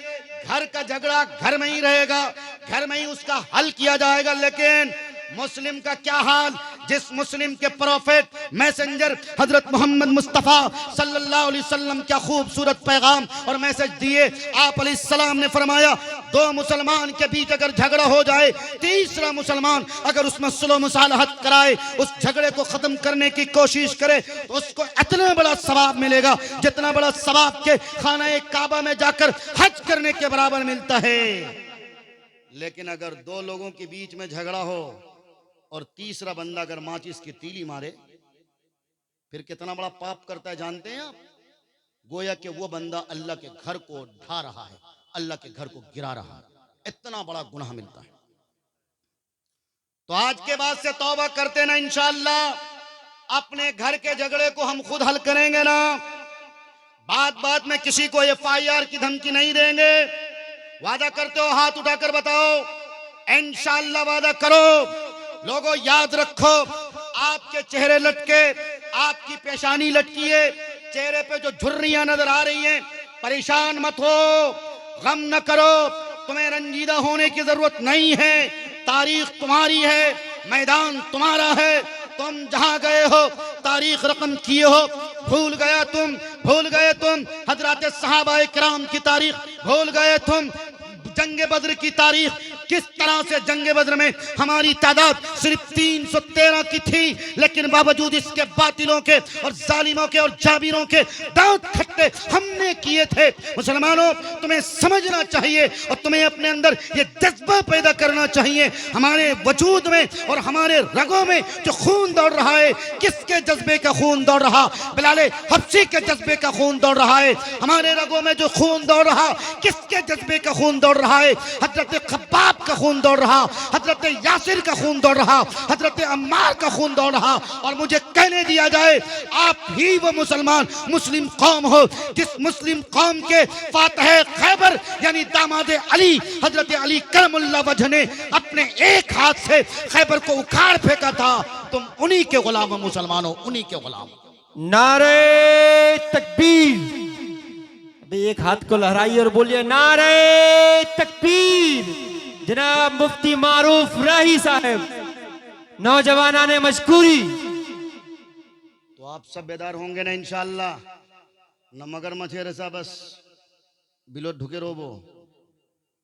घर का झगड़ा घर में ही रहेगा, घर में ही उसका हल किया जाएगा। लेकिन मुस्लिम का क्या हाल? जिस मुस्लिम के प्रोफेट मैसेंजर हजरत मोहम्मद मुस्तफ़ा सल्लल्लाहु अलैहि वसल्लम क्या खूबसूरत पैगाम और मैसेज दिए। आप अलैहिस्सलाम ने फरमाया, दो मुसलमान के बीच अगर झगड़ा हो जाए, तीसरा मुसलमान अगर उसमें सुलह मुसालहत कराए, उस झगड़े को खत्म करने की कोशिश करे, तो उसको इतना बड़ा सवाब मिलेगा जितना बड़ा सवाब के खाना काबा में जाकर हज करने के बराबर मिलता है। लेकिन अगर दो लोगों के बीच में झगड़ा हो और तीसरा बंदा अगर माचिस की तीली मारे, फिर कितना बड़ा पाप करता है जानते हैं आप? गोया कि वो बंदा अल्लाह के घर को ढा रहा है, अल्लाह के घर को गिरा रहा है, इतना बड़ा गुनाह मिलता है। तो आज के बाद से तौबा करते ना, इंशाअल्लाह अपने घर के झगड़े को हम खुद हल करेंगे ना। बात बात में किसी को FIR की धमकी नहीं देंगे। वादा करते हो? हाथ उठाकर बताओ। इंशाअल्लाह वादा करो। लोगों याद रखो, आपके चेहरे लटके, आपकी पेशानी लटकी है, चेहरे पे जो झुर्रियां नजर आ रही हैं, परेशान मत हो, गम न करो, तुम्हें रंजीदा होने की जरूरत नहीं है। तारीख तुम्हारी है, मैदान तुम्हारा है, तुम जहां गए हो तारीख रकम किए हो। भूल गए तुम हजरत सहाबा किराम की तारीख, भूल गए तुम जंग बद्र की तारीख, किस तरह से जंग बद्र में हमारी तादाद सिर्फ 313 की थी, लेकिन बावजूद इसके बातिलों के और जालिमों के और जाबिरों के दांत खट्टे हमने किए थे। मुसलमानों, तुम्हें समझना चाहिए और तुम्हें अपने अंदर ये जज्बा पैदा करना चाहिए। हमारे वजूद में और हमारे रगों में जो खून दौड़ रहा है, किसके जज्बे का खून दौड़ रहा? बिलाल हबशी के जज्बे का खून दौड़ रहा है। हमारे रगों में जो खून दौड़ रहा, किसके जज्बे का खून दौड़ रहा है? हजरत खब्बाब बाप का खून दौड़ रहा, हजरत यासिर का खून दौड़ रहा, हजरत अम्मार का खून दौड़ रहा, और मुझे कहने दिया जाए आप ही वो मुसलमान मुस्लिम कौम हो जिस मुस्लिम कौम के फातह खैबर यानी दामाद अली हजरत अली करमुल्लाह वजह ने अपने एक हाथ से खैबर को उखाड़ फेंका था। तुम उन्हीं के गुलाम हो मुसलमानों, उन्हीं के गुलाम। नारे तकबीर। अभी एक हाथ को लहराइए और बोलिए नारे तकबीर। जनाब मुफ्ती मारूफ राही साहब, नौजवाना ने मशकूरी। तो आप सब बेदार होंगे ना इंशाअल्लाह। न मगर मछेर सा बस बिलो ढुके रोबो।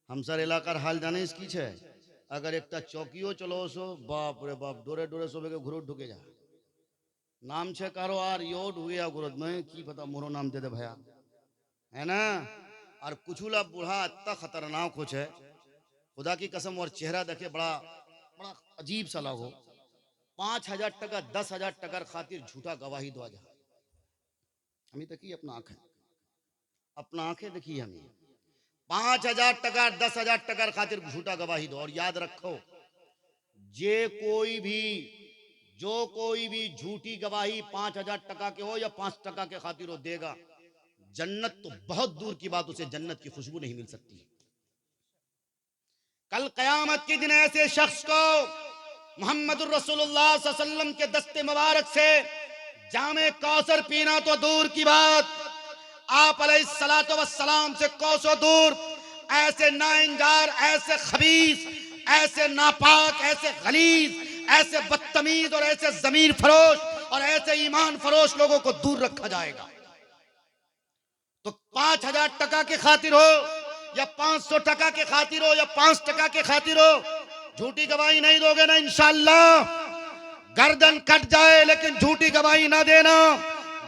हम सर इलाकार हाल जाने इसकी छे। अगर एक चौकीओ चलो सो बाप रे बाप डोरे डोरे सोबे के घुरो ढुके जा। नाम छे कारो आर यो ढुके या गुरुद में की पता मोरो नाम दे दे भैया, है ना। और कुछुला बूढ़ा इतना खतरनाक कुछ है, खुदा की कसम। और चेहरा देखे बड़ा बड़ा अजीब सा लगो। 5,000 टका 10,000 टकर खातिर झूठा गवाही दो जा। हमें देखिए अपना आंखें देखिए हमें 5,000 टका 10,000 टकर खातिर झूठा गवाही दो। और याद रखो जो कोई भी झूठी गवाही 5,000 टका के हो या 5 टका के खातिर हो देगा, जन्नत तो बहुत दूर की बात, उसे जन्नत की खुशबू नहीं मिल सकती। कल कयामत के दिन ऐसे शख्स को मोहम्मदुर रसूलुल्लाह सल्लल्लाहु अलैहि वसल्लम के दस्ते मुबारक से जामे कौसर पीना तो दूर की बात, आप अलैहिस्सलातु वस्सलाम से कोसों दूर ऐसे नाइंजार, ऐसे खबीस, ऐसे नापाक, ऐसे गलीज, ऐसे बदतमीज और ऐसे जमीर फरोश और ऐसे ईमान फरोश लोगों को दूर रखा जाएगा। तो 5,000 टका के खातिर हो या 500 टका के खातिर हो या 5 टका के खातिर हो, झूठी गवाही नहीं दोगे ना इंशाअल्लाह गर्दन कट जाए, लेकिन झूठी गवाही ना देना,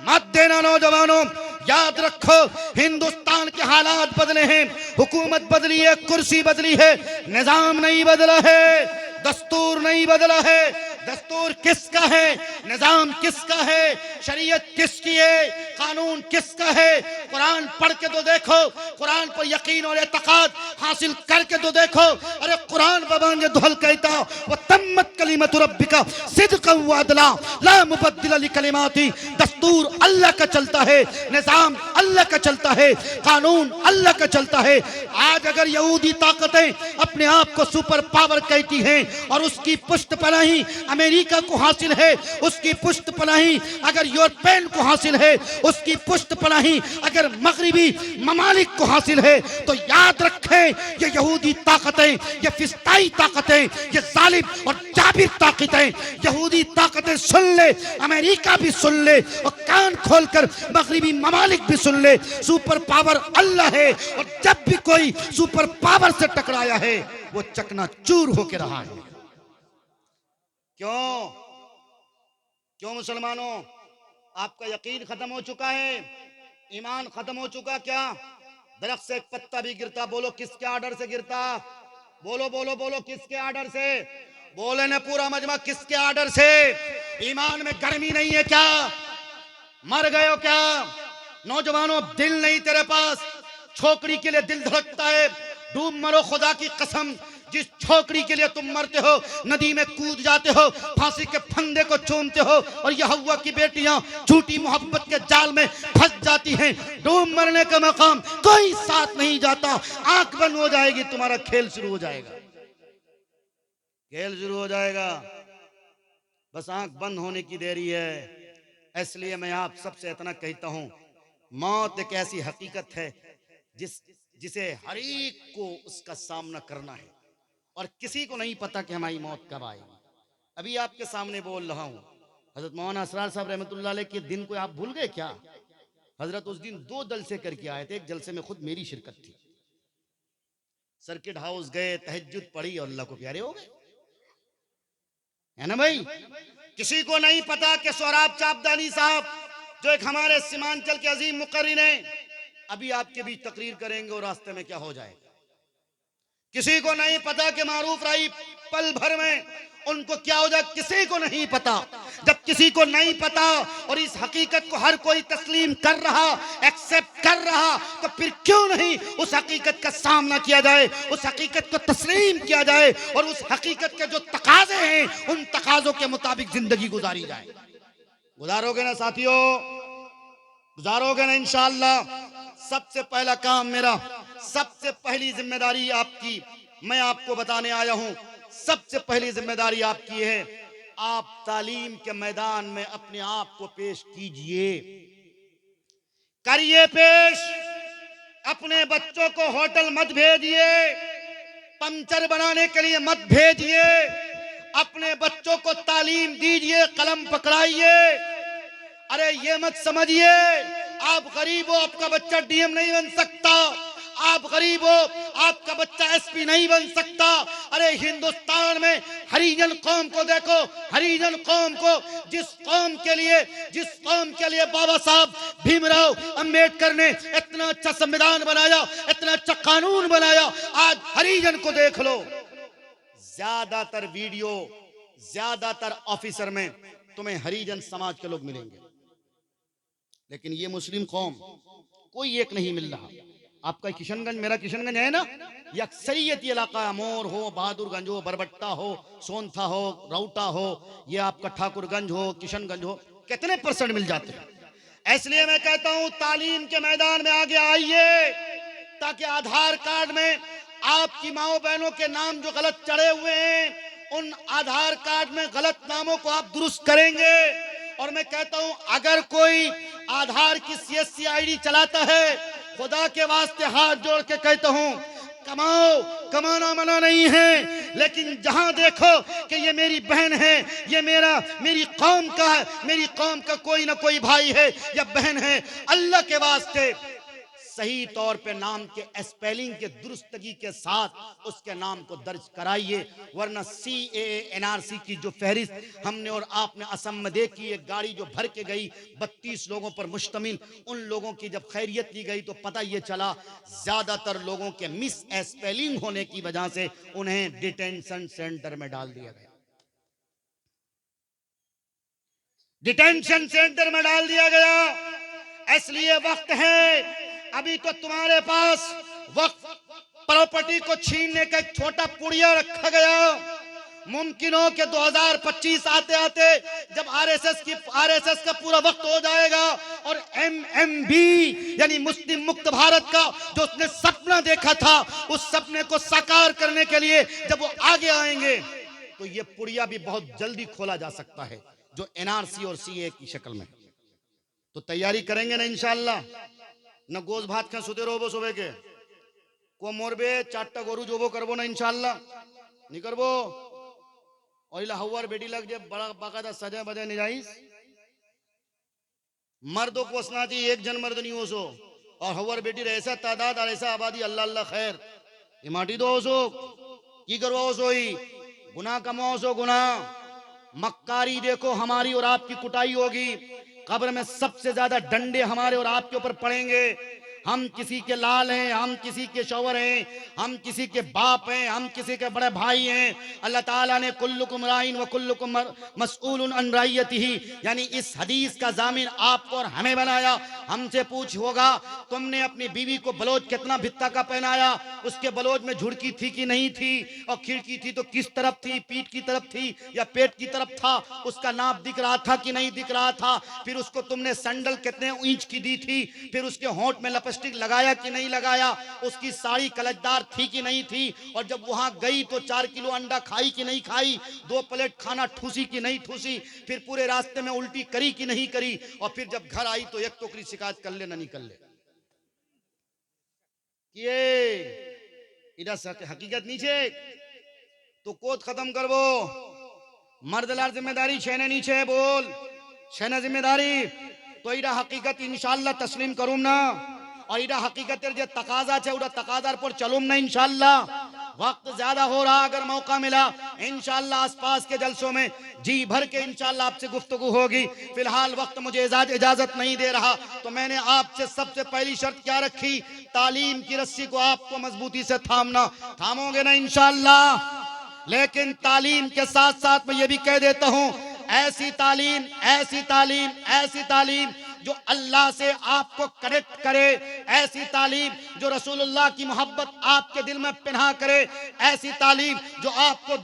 मत देना। नौजवानों याद रखो हिंदुस्तान के हालात बदले हैं, हुकूमत बदली है, कुर्सी बदली है, निजाम नहीं बदला है, दस्तूर नहीं बदला है। दस्तूर किसका है, निजाम किसका है, शरीयत किसकी है, कानून किसका है। कुरान पढ़ के तो देखो, कुरान पर यकीन और एतकाद हासिल करके तो देखो। अरे कुरान बबान ये दुहल कहता व तम्मत कलिमतु रब्बिका सिद्क़न व अदला ला मुबद्दिल लिकलिमाती। दस्तूर अल्लाह का चलता है, निजाम अल्लाह का चलता है, कानून अल्लाह का चलता है। आज अगर यहूदी ताकतें अपने आप को सुपर पावर कहती हैं और उसकी पुष्ट पनाही अमेरिका को हासिल है, उसकी पुष्ट पनाही अगर यूरोपियन को हासिल है, उसकी पुष्ट पनाही अगर मगरिबी ममालिक को हासिल है, तो याद रखें ये यहूदी ताकतें, ये फिस्ताई ताकतें, ये जालिम और जाबिर ताकतें, यहूदी ताकतें सुन ले, अमेरिका भी सुन ले और कान खोलकर मगरिबी ममालिक भी सुन ले, सुपर पावर अल्लाह है। और जब भी कोई सुपर पावर से टकराया है वो चकनाचूर होकर रहा है। क्यों मुसलमानों, आपका यकीन खत्म हो चुका है, ईमान खत्म हो चुका। क्या दरख्त से एक पत्ता भी गिरता, बोलो किसके आर्डर से गिरता? बोलो बोलो बोलो किसके आर्डर से? बोले ना पूरा मजमा, किसके आर्डर से? ईमान में गर्मी नहीं है क्या? मर गए हो क्या? नौजवानों दिल नहीं तेरे पास, छोकरी के लिए दिल धड़कता है, डूब मरो खुदा की कसम। जिस छोकरी के लिए तुम मरते हो, नदी में कूद जाते हो, फांसी के फंदे को चूमते हो, और यह हव्वा की बेटियां झूठी मोहब्बत के जाल में फंस जाती हैं। डूब मरने का मकाम कोई साथ नहीं जाता। आंख बंद हो जाएगी, तुम्हारा खेल शुरू हो जाएगा, खेल शुरू हो जाएगा। बस आंख बंद होने की देरी है। इसलिए मैं आप सबसे इतना कहता हूं, मौत एक ऐसी हकीकत है जिसे हर एक को उसका सामना करना है, और किसी को नहीं पता कि हमारी मौत कब आएगी। अभी आपके सामने बोल रहा हूं, हजरत मौलाना असरार साहब रहमतुल्लाह अलैह के दिन को आप भूल गए क्या? हजरत उस दिन 2 जलसे करके आए थे। एक जलसे में खुद मेरी शिरकत थी। सर्किट हाउस गए, तहज्जुद पढ़ी और अल्लाह को प्यारे हो गए, है ना भाई। किसी को नहीं पता कि सोहराब चापदानी साहब जो एक हमारे सीमांचल के अजीम मुकर्रिर हैं, अभी आपके बीच तकरीर करेंगे और रास्ते में क्या हो जाएगा। किसी को नहीं पता कि मारूफ राही पल भर में उनको क्या हो जाए, किसी को नहीं पता। जब किसी को नहीं पता और इस हकीकत को हर कोई तस्लीम कर रहा, एक्सेप्ट कर रहा तो फिर क्यों नहीं उस हकीकत का सामना किया जाए, उस हकीकत को तस्लीम किया जाए और उस हकीकत के जो तकाजे हैं उन तकाजों के मुताबिक जिंदगी गुजारी जाए। गुजारोगे ना साथियों, गुजारोगे ना इंशाअल्लाह। सबसे पहला काम मेरा, सबसे पहली जिम्मेदारी आपकी, मैं आपको बताने आया हूं, सबसे पहली जिम्मेदारी आपकी है, आप तालीम के मैदान में अपने आप को पेश कीजिए, करिए पेश। अपने बच्चों को होटल मत भेजिए, पंचर बनाने के लिए मत भेजिए, अपने बच्चों को तालीम दीजिए, कलम पकड़ाइए। अरे ये मत समझिए आप गरीब हो, आपका बच्चा डीएम नहीं बन सकता, आप गरीब हो, आपका बच्चा एसपी नहीं बन सकता। अरे हिंदुस्तान में हरिजन कौम को देखो, हरिजन कौम को, जिस कौम के लिए बाबा साहब भीमराव अंबेडकर ने इतना अच्छा संविधान बनाया, इतना अच्छा कानून बनाया, आज हरिजन को देख लो। ज्यादातर वीडियो, ज्यादातर ऑफिसर में तुम्हें हरिजन समाज के लोग मिलेंगे, लेकिन ये मुस्लिम कौम कोई एक नहीं मिल रहा। आपका किशनगंज, मेरा किशनगंज है ना, ये अक्सरियती इलाका, मोर हो, बहादुरगंज हो, बरबट्टा हो, सोनथा हो, रौटा हो, ये आपका ठाकुरगंज हो, किशनगंज हो, कितने परसेंट मिल जाते हैं। इसलिए मैं कहता हूं तालीम के मैदान में आगे आइए, ताकि आधार कार्ड में आपकी माओ बहनों के नाम जो गलत चढ़े हुए हैं उन आधार कार्ड में गलत नामों को आप दुरुस्त करेंगे। और मैं कहता हूं अगर कोई आधार की CSC ID चलाता है, खुदा के वास्ते हाथ जोड़ के कहता हूं, कमाओ, कमाना मना नहीं है, लेकिन जहां देखो कि ये मेरी बहन है, ये मेरी कौम का है, मेरी कौम का कोई ना कोई भाई है या बहन है, अल्लाह के वास्ते सही तौर पे नाम के स्पेलिंग के दुरुस्तगी के साथ उसके नाम को दर्ज कराइए। वरना CAA NRC की जो फहरिस्त हमने और आपने असम में देखी, एक गाड़ी जो भर के गई 32 लोगों पर मुश्तमिल, उन लोगों की जब खैरियत ली गई तो पता ये चला ज्यादातर लोगों के मिस स्पेलिंग होने की वजह से उन्हें डिटेंशन सेंटर में डाल दिया गया, डिटेंशन सेंटर में डाल दिया गया। इसलिए वक्त है, अभी तो तुम्हारे पास वक्त प्रॉपर्टी को छीनने का एक छोटा पुड़िया रखा गया। मुमकिन हो कि 2025 आते आते जब आरएसएस का पूरा वक्त हो जाएगा और MMB यानी मुस्लिम मुक्त भारत का जो उसने सपना देखा था, उस सपने को साकार करने के लिए जब वो आगे आएंगे तो ये पुड़िया भी बहुत जल्दी खोला जा सकता है, जो NRC और CAA की शक्ल में। तो तैयारी करेंगे ना इंशाअल्लाह। न गोश भात खा सुते रहो सुबह के को मोरबे 4टा गोरु जोबो करबो ना इंशाअल्लाह नहीं करबो। और हवार बेटी लग जे बड़ा बाकायदा सजा बजा नहीं जाइस, मर्दों को असना चाहिए, एक जन मर्द नहीं हो सो, और हवार बेटी ऐसा तादाद और ऐसा आबादी, अल्लाह अल्लाह खैर ये माटी दो सो की करवाओ सोई गुनाह कमाओ सो गुनाह। मक्कारी देखो हमारी और आपकी कुटाई होगी, कब्र में सबसे ज्यादा डंडे हमारे और आपके ऊपर पड़ेंगे। हम किसी के लाल हैं, हम किसी के शौहर हैं, हम किसी के बाप हैं, हम किसी के बड़े भाई हैं। अल्लाह ताला ने कुल्लुकुम राइन व कुल्लुकुम मसऊलुन अन रइयतिही, यानी इस हदीस का जामिन आपको और हमें बनाया। हमसे पूछ होगा तुमने अपनी बीवी को बलोच कितना भित्ता का पहनाया, उसके बलोच में झुड़की थी कि नहीं थी, और खिड़की थी तो किस तरफ थी, पीठ की तरफ थी या पेट की तरफ था, उसका नाप दिख रहा था कि नहीं दिख रहा था, फिर उसको तुमने सैंडल कितने इंच की दी थी, फिर उसके होंठ में लिपस्टिक लगाया कि नहीं लगाया, उसकी साड़ी कलचदार थी कि नहीं थी, और जब वहां गई तो 4 किलो अंडा खाई कि नहीं खाई, 2 प्लेट खाना ठूसी कि नहीं ठूसी, फिर पूरे रास्ते में उल्टी करी कि नहीं करी, और फिर जब घर आई तो एक टोकरी शिकायत कर ले ना नहीं कर ले। ये इधर हकीकत नीचे तो कोत खत्म करबो। मर्दलार जिम्मेदारी छेने नीचे बोल छेना जिम्मेदारी तो इरा हकीकत इंशाअल्लाह तस्लीम करूम ना, और इरा हकीकतेर जे तकाजा छे उड़ा तकाजार पर चलूम ना इंशाअल्लाह। वक्त ज्यादा हो रहा, अगर मौका मिला इंशाअल्लाह आसपास के जलसों में जी भर के इंशाअल्लाह आपसे गुफ्तगू होगी। फिलहाल वक्त मुझे इजाजत नहीं दे रहा, तो मैंने आपसे सबसे पहली शर्त क्या रखी, तालीम की रस्सी को आपको मजबूती से थामना। थामोगे ना इंशाअल्लाह। लेकिन तालीम के साथ साथ मैं ये भी कह देता हूं, ऐसी तालीम जो अल्लाह से आपको कनेक्ट करे, ऐसी तालीम जो रसूलुल्लाह की मोहब्बत आपके दिल में पिन्हा करे, ऐसी तालीम जो आपको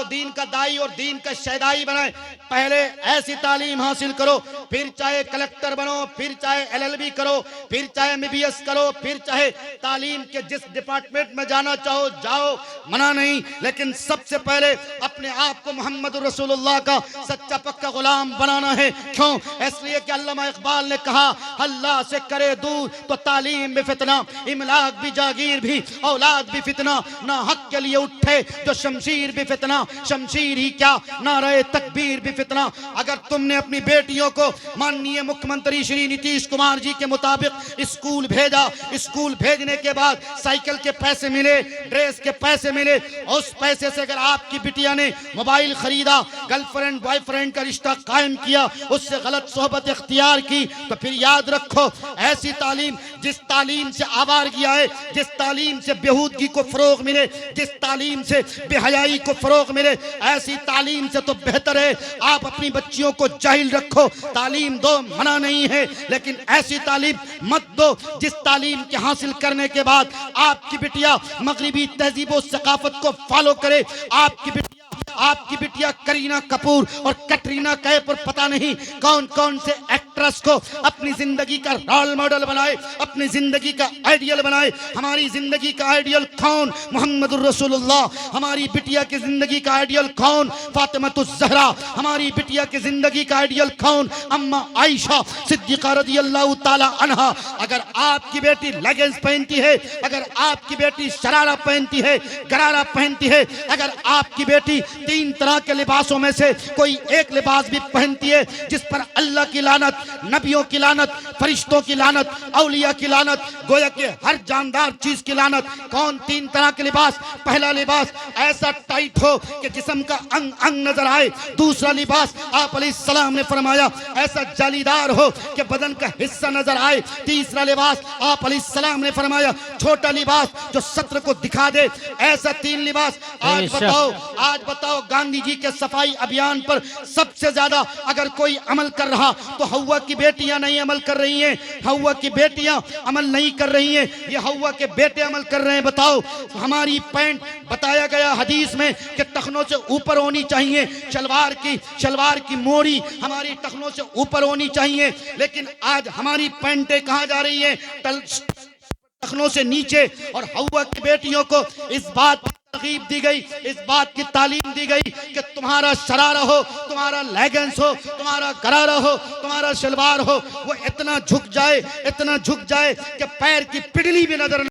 दीन का दाई और दीन का शहदाई बनाए। पहले ऐसी तालीम हासिल करो, फिर चाहे कलेक्टर बनो, फिर चाहे LLB करो, फिर चाहे MBBS करो, फिर चाहे तालीम के जिस डिपार्टमेंट में जाना चाहो जाओ, मना नहीं। लेकिन सबसे पहले अपने आप को मोहम्मद रसूलुल्लाह का सच्चा पक्का गुलाम बनाना है। क्यों? इसलिए कि अल्लामा इकबाल ने कहा, अल्लाह से करे दूर तो तालीम भी फितना, इमलाक भी जागीर भी, औलाद भी फितना, ना हक के लिए उठे तो शमशीर भी फितना, शमशीर ही क्या नारे तकबीर भी फितना। अगर तुमने अपनी बेटियों को माननीय मुख्यमंत्री श्री नीतीश कुमार जी के मुताबिक स्कूल भेजा, स्कूल भेजने के बाद साइकिल के पैसे मिले, ड्रेस के पैसे मिले, उस पैसे से अगर आपकी बिटिया ने मोबाइल खरीदा, गर्लफ्रेंड बॉयफ्रेंड का रिश्ता कायम किया, उससे गलत सोहबत इख्तियार की, तो फिर याद रखो ऐसी तालीम जिस तालीम से आवारगी आए, जिस तालीम से बेहूदगी को फरोग मिले, जिस तालीम से बेहयाई को फरोग मिले, ऐसी तालीम से तो बेहतर है आप अपनी बच्चियों को जाहिल रखो। तालीम दो, मना नहीं है, लेकिन ऐसी तालीम मत दो जिस तालीम के हासिल करने के बाद आपकी बिटिया मगरिबी तहजीब और सकाफत को फॉलो करे। आपकी बिटिया करीना कपूर और कटरीना कैफ पर पता नहीं कौन कौन से एक्ट्रेस को अपनी जिंदगी का रोल मॉडल बनाए, अपनी जिंदगी का आइडियल बनाए। हमारी जिंदगी का आइडियल कौन? मोहम्मद रसूलुल्लाह। हमारी बिटिया की जिंदगी का आइडियल कौन? फातिमातुज़ ज़हरा। हमारी बिटिया की जिंदगी का आइडियल कौन? अम्मा आयशा सिद्दीक़ा रज़ियल्लाहु ताला अन्हा। अगर आपकी बेटी लेगिंग्स पहनती है, अगर आपकी बेटी शरारा पहनती है, गरारा पहनती है, अगर आपकी बेटी 3 तरह के लिबासों में से कोई एक लिबास भी पहनती है जिस पर अल्लाह की लानत, नबियों की लानत, फरिश्तों की लानत, औलिया की लानत, गोया के हर जानदार चीज की लानत। कौन 3 तरह के लिबास? पहला लिबास ऐसा टाइट हो कि जिस्म का अंग अंग नजर आए। दूसरा लिबास आप अलैहिस्सलाम ने फरमाया ऐसा जालीदार हो कि बदन का हिस्सा नजर आए। तीसरा लिबास आप अलैहिस्सलाम ने फरमाया छोटा लिबास जो सत्र को दिखा दे। ऐसा 3 लिबास। आज बताओ गांधी जी के सफाई अभियान पर सबसे ज्यादा अगर कोई अमल कर रहा तो हव्वा की बेटियां नहीं अमल कर रही हैं। हव्वा की बेटियां अमल नहीं कर रही हैं, ये हव्वा के बेटे अमल कर रहे हैं। बताओ हमारी पैंट बताया गया हदीस में कि टखनों से ऊपर होनी चाहिए, शलवार की मोड़ी हमारी टखनों से ऊपर होनी चाहिए। लेकिन आज हमारी पैंटें कहां जा रही हैं? टखनों से नीचे। और हव्वा की बेटियों को इस बात तरगीब दी गई, इस बात की तालीम दी गई कि तुम्हारा शरारा हो, तुम्हारा लेगिंग्स हो, तुम्हारा गरारा हो, तुम्हारा शलवार हो, वो इतना झुक जाए कि पैर की पिडली भी नजर